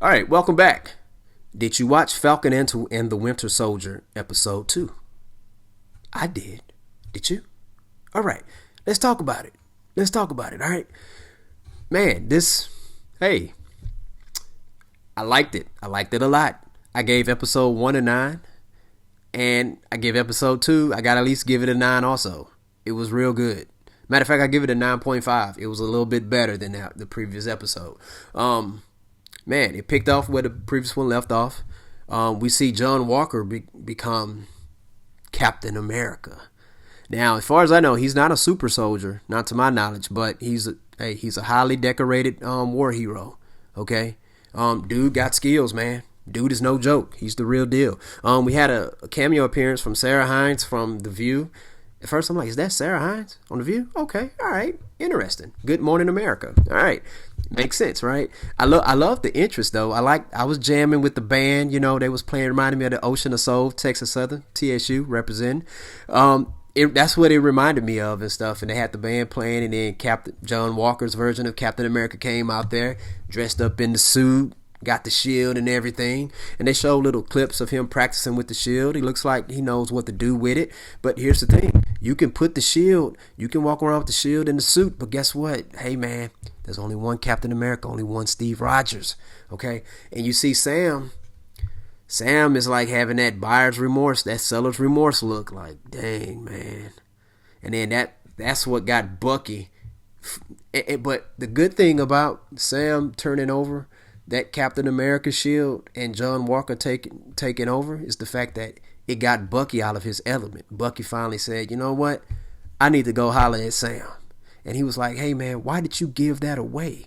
All right, welcome back. Did you watch Falcon and the Winter Soldier episode 2? I did. Did you? All right, let's talk about it. All right. Man, hey, I liked it. I liked it a lot. I gave episode 1 a 9, and I gave episode 2, I got to at least give it a 9 also. It was real good. Matter of fact, I give it a 9.5. It was a little bit better than the previous episode. Man, it picked off where the previous one left off. We see John Walker become Captain America. Now, as far as I know, he's not a super soldier, not to my knowledge, but he's a highly decorated war hero. Okay, dude got skills, man. Dude is no joke. He's the real deal. We had a cameo appearance from Sarah Hines from The View. At first, I'm like, is that Sarah Hines on The View? Okay, all right, interesting. Good Morning America. All right, makes sense, right? I love the interest though. I was jamming with the band. You know, they was playing, reminding me of the Ocean of Soul, Texas Southern, TSU representing. That's what it reminded me of and stuff. And they had the band playing, and then Captain John Walker's version of Captain America came out there, dressed up in the suit, got the shield and everything, and they show little clips of him practicing with the shield. He looks like he knows what to do with it. But here's the thing: you can put the shield, you can walk around with the shield and the suit, but guess what? Hey man, there's only one Captain America, only one Steve Rogers. Okay, and you see Sam is like having that buyer's remorse, that seller's remorse look. Like, dang man. And then that's what got Bucky. But the good thing about Sam turning over that Captain America shield and John Walker taking over is the fact that it got Bucky out of his element. Bucky finally said, you know what? I need to go holler at Sam. And he was like, hey man, why did you give that away?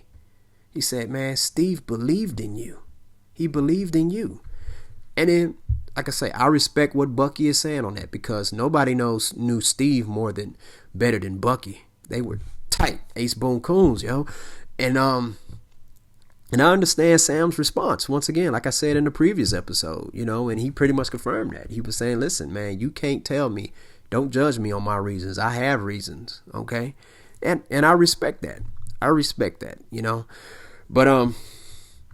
He said, man, Steve believed in you. He believed in you. And then, like I say, I respect what Bucky is saying on that, because nobody knew Steve better than Bucky. They were tight, ace boom coons, yo. And I understand Sam's response. Once again, like I said in the previous episode, you know, and he pretty much confirmed that. He was saying, listen, man, you can't tell me. Don't judge me on my reasons. I have reasons, okay? And I respect that. You know. But,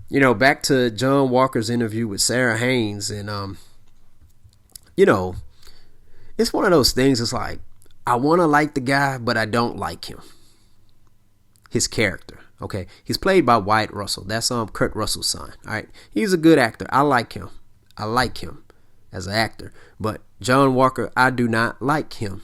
you know, back to John Walker's interview with Sarah Haynes. And, you know, it's one of those things. It's like, I want to like the guy, but I don't like him. His character. Okay, he's played by Wyatt Russell. That's Kurt Russell's son. All right, he's a good actor. I like him as an actor. But John Walker, I do not like him,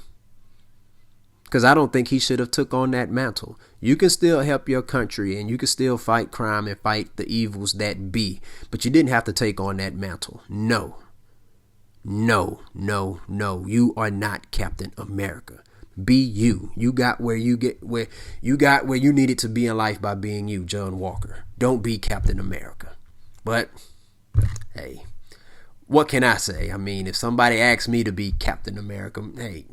because I don't think he should have took on that mantle. You can still help your country, and you can still fight crime and fight the evils that be, but you didn't have to take on that mantle. No. You are not Captain America. Be you. You got where you needed to be in life by being you, John Walker. Don't be Captain America. But hey, what can I say? I mean, if somebody asked me to be Captain America, hey,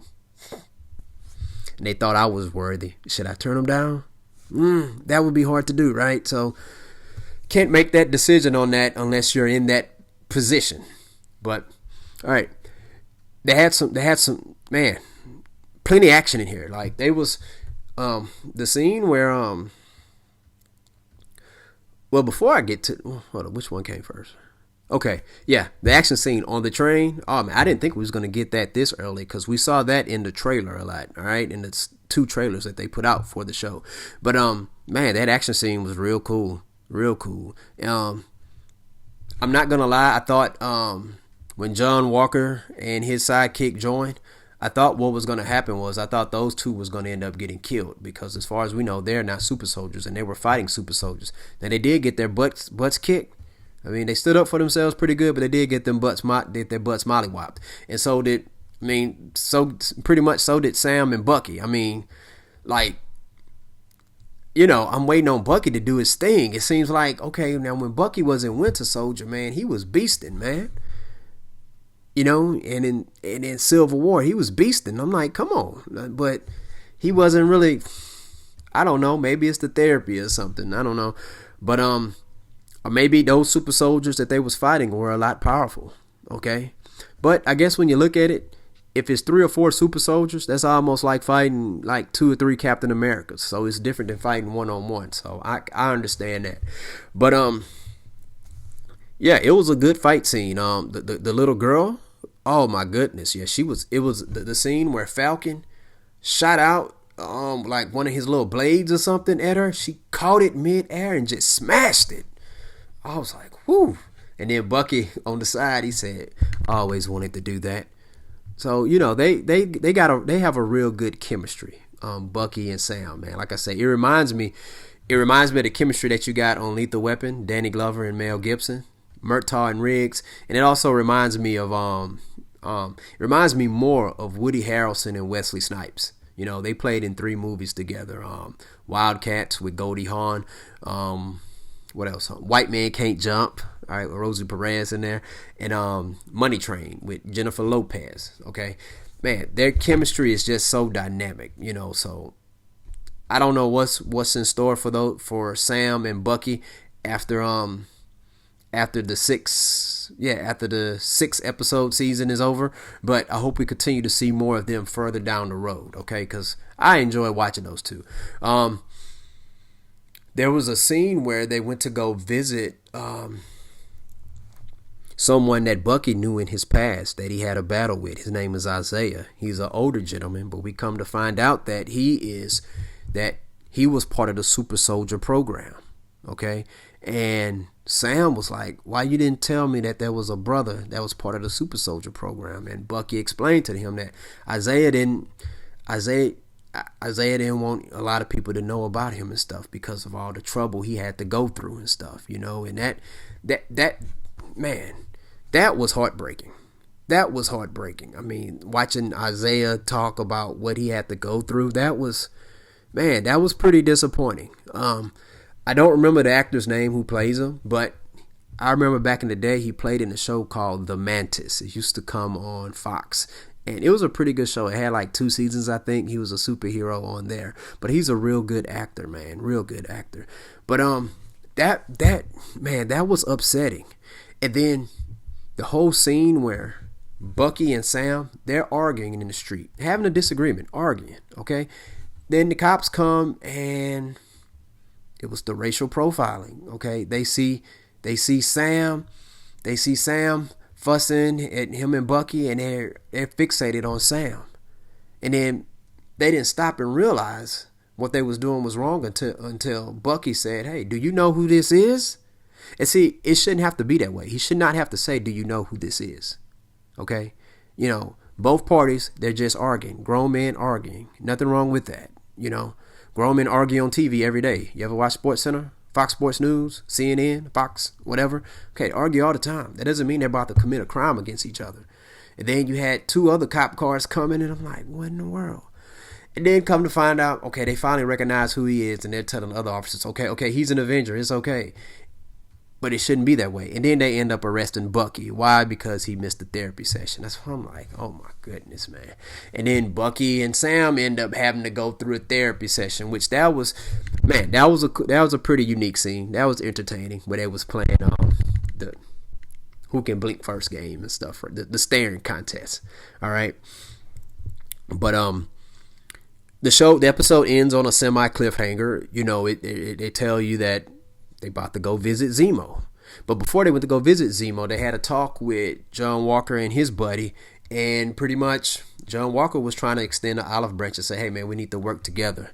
and they thought I was worthy, should I turn them down? That would be hard to do, right? So can't make that decision on that unless you're in that position. But all right, they had some man. Plenty of action in here. Like, they was the scene where well, before I get to hold on, which one came first? Okay, yeah, the action scene on the train. Oh man, I didn't think we was gonna get that this early, because we saw that in the trailer a lot. All right, and it's 2 trailers that they put out for the show. But man, that action scene was real cool. I'm not gonna lie, I thought when John Walker and his sidekick joined, I thought what was going to happen was, I thought those two was going to end up getting killed, because as far as we know, they're not super soldiers, and they were fighting super soldiers. Now, they did get their butts kicked. I mean, they stood up for themselves pretty good, but they did get their butts mollywopped. And so did Sam and Bucky. I mean, like, you know, I'm waiting on Bucky to do his thing. It seems like, okay, now when Bucky was in Winter Soldier, man, he was beasting, man. You know, and in Civil War, he was beasting. I'm like, come on. But he wasn't really, I don't know, maybe it's the therapy or something. I don't know. But or maybe those super soldiers that they was fighting were a lot powerful. Okay. But I guess when you look at it, if it's 3 or 4 super soldiers, that's almost like fighting like 2 or 3 Captain Americas. So it's different than fighting one-on-one. So I understand that. But Yeah, it was a good fight scene. The little girl, oh my goodness, yeah, she was. It was the scene where Falcon shot out like one of his little blades or something at her. She caught it mid-air and just smashed it. I was like, whoo. And then Bucky on the side, he said, I always wanted to do that. So, they have a real good chemistry. Bucky and Sam, man. Like I say, it reminds me of the chemistry that you got on Lethal Weapon, Danny Glover and Mel Gibson, Murtaugh and Riggs, and it also reminds me of more of Woody Harrelson and Wesley Snipes. They played in 3 movies together. Wildcats with Goldie Hawn. What else? White Man Can't Jump. All right, with Rosie Perez in there, and Money Train with Jennifer Lopez. Okay, man, their chemistry is just so dynamic. So I don't know what's in store for Sam and Bucky after the 6 episode season is over. But I hope we continue to see more of them further down the road. Okay, because I enjoy watching those two. There was a scene where they went to go visit someone that Bucky knew in his past that he had a battle with. His name is Isaiah. He's an older gentleman, but we come to find out that he was part of the Super Soldier program. Okay, and Sam was like, "Why you didn't tell me that there was a brother that was part of the Super Soldier program?" And Bucky explained to him that Isaiah didn't want a lot of people to know about him and stuff because of all the trouble he had to go through and stuff, and that man, that was heartbreaking. That was heartbreaking. I mean, watching Isaiah talk about what he had to go through, that was pretty disappointing. I don't remember the actor's name who plays him, but I remember back in the day he played in a show called The Mantis. It used to come on Fox. And it was a pretty good show. It had like 2 seasons, I think. He was a superhero on there. But he's a real good actor, man. Real good actor. But that was upsetting. And then the whole scene where Bucky and Sam, they're arguing in the street, having a disagreement, arguing, okay? Then the cops come and it was the racial profiling, okay? They see Sam fussing at him and Bucky, and they're fixated on Sam. And then they didn't stop and realize what they was doing was wrong until Bucky said, "Hey, do you know who this is?" And see, it shouldn't have to be that way. He should not have to say, "Do you know who this is?" Okay? Both parties, they're just arguing. Grown men arguing. Nothing wrong with that. Grown men argue on TV every day. You ever watch SportsCenter? Fox Sports News, CNN, Fox, whatever. Okay, argue all the time. That doesn't mean they're about to commit a crime against each other. And then you had 2 other cop cars coming, and I'm like, what in the world? And then come to find out, okay, they finally recognize who he is, and they're telling other officers, okay, he's an Avenger, it's okay. But it shouldn't be that way. And then they end up arresting Bucky. Why? Because he missed the therapy session. That's what I'm like, oh my goodness, man. And then Bucky and Sam end up having to go through a therapy session, which that was a pretty unique scene. That was entertaining, where they was playing the who can blink first game and stuff, the staring contest. All right. But the episode ends on a semi cliffhanger. They tell you that they about to go visit Zemo. But before they went to go visit Zemo, they had a talk with John Walker and his buddy. And pretty much John Walker was trying to extend the olive branch and say, hey, man, we need to work together.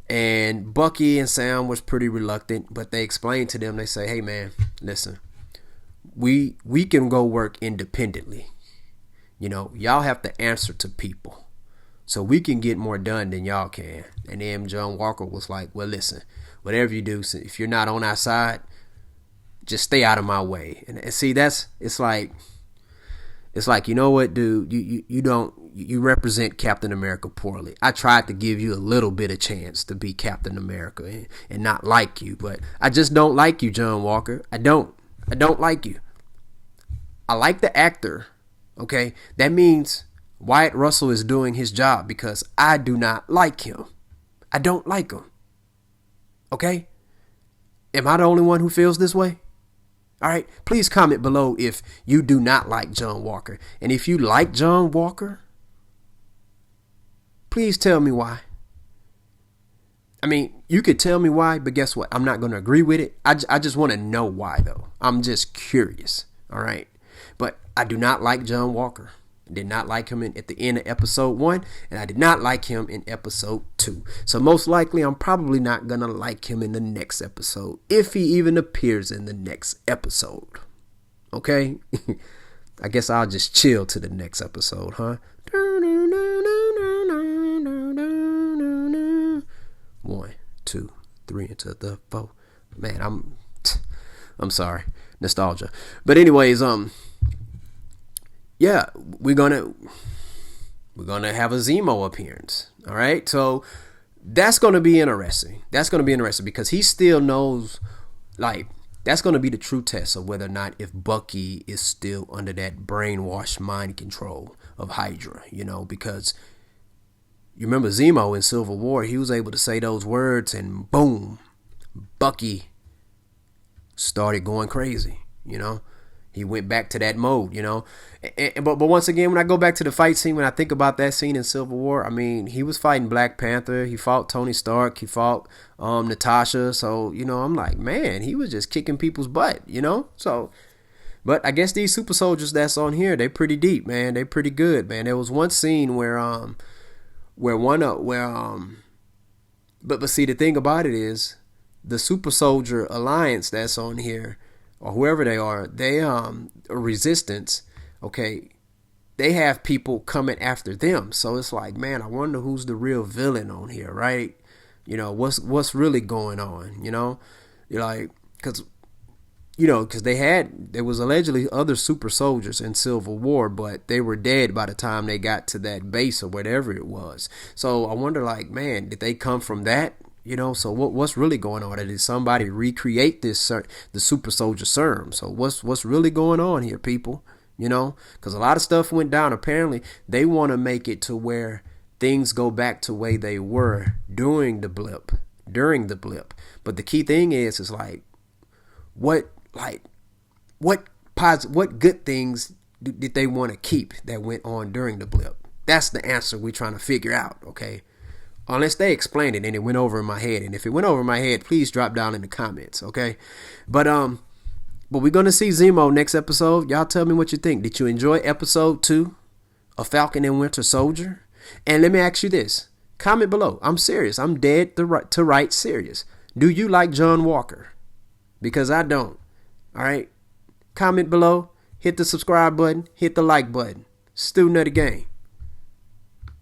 And Bucky and Sam was pretty reluctant. But they explained to them, they say, hey, man, listen, we can go work independently. Y'all have to answer to people. So we can get more done than y'all can. And then John Walker was like, well, listen, whatever you do, if you're not on our side, just stay out of my way. And see, it's like, you know what, dude, you represent Captain America poorly. I tried to give you a little bit of chance to be Captain America and not like you, but I just don't like you, John Walker. I don't like you. I like the actor. Okay. That means Wyatt Russell is doing his job because I do not like him. I don't like him. Okay? Am I the only one who feels this way? All right. Please comment below if you do not like John Walker. And if you like John Walker, please tell me why. I mean, you could tell me why, but guess what? I'm not going to agree with it. I just want to know why, though. I'm just curious. All right. But I do not like John Walker. I did not like him at the end of episode 1, and I did not like him in episode 2. So most likely, I'm probably not going to like him in the next episode, if he even appears in the next episode. Okay? I guess I'll just chill to the next episode, huh? 1, 2, 3 into the 4. Man, I'm sorry, nostalgia. But anyways, yeah, we're gonna have a Zemo appearance. All right, so that's gonna be interesting. That's gonna be interesting because he still knows, like, that's gonna be the true test of whether or not if Bucky is still under that brainwashed mind control of Hydra. Because you remember Zemo in Civil War, he was able to say those words and boom, Bucky started going crazy, He went back to that mode, But once again, when I go back to the fight scene, when I think about that scene in Civil War, I mean, he was fighting Black Panther. He fought Tony Stark. He fought Natasha. So, I'm like, man, he was just kicking people's butt, So, but I guess these super soldiers that's on here, they pretty deep, man. They pretty good, man. There was one scene where but see, the thing about it is the Super Soldier Alliance that's on here, or whoever they are, they Resistance, okay, they have people coming after them. So it's like, man, I wonder who's the real villain on here, right? What's really going on, You're like, because there was allegedly other super soldiers in Civil War, but they were dead by the time they got to that base or whatever it was. So I wonder, like, man, did they come from that? So what's really going on? Did somebody recreate the super soldier serum? So what's really going on here, people? Because a lot of stuff went down. Apparently, they want to make it to where things go back to the way they were during the blip. But the key thing is like, what good things did they want to keep that went on during the blip? That's the answer we're trying to figure out, okay? Unless they explained it and it went over in my head. And if it went over in my head, please drop down in the comments, okay? But we're going to see Zemo next episode. Y'all tell me what you think. Did you enjoy episode 2 of Falcon and Winter Soldier? And let me ask you this. Comment below. I'm serious. I'm dead to right serious. Do you like John Walker? Because I don't. All right? Comment below. Hit the subscribe button. Hit the like button. Student of the game.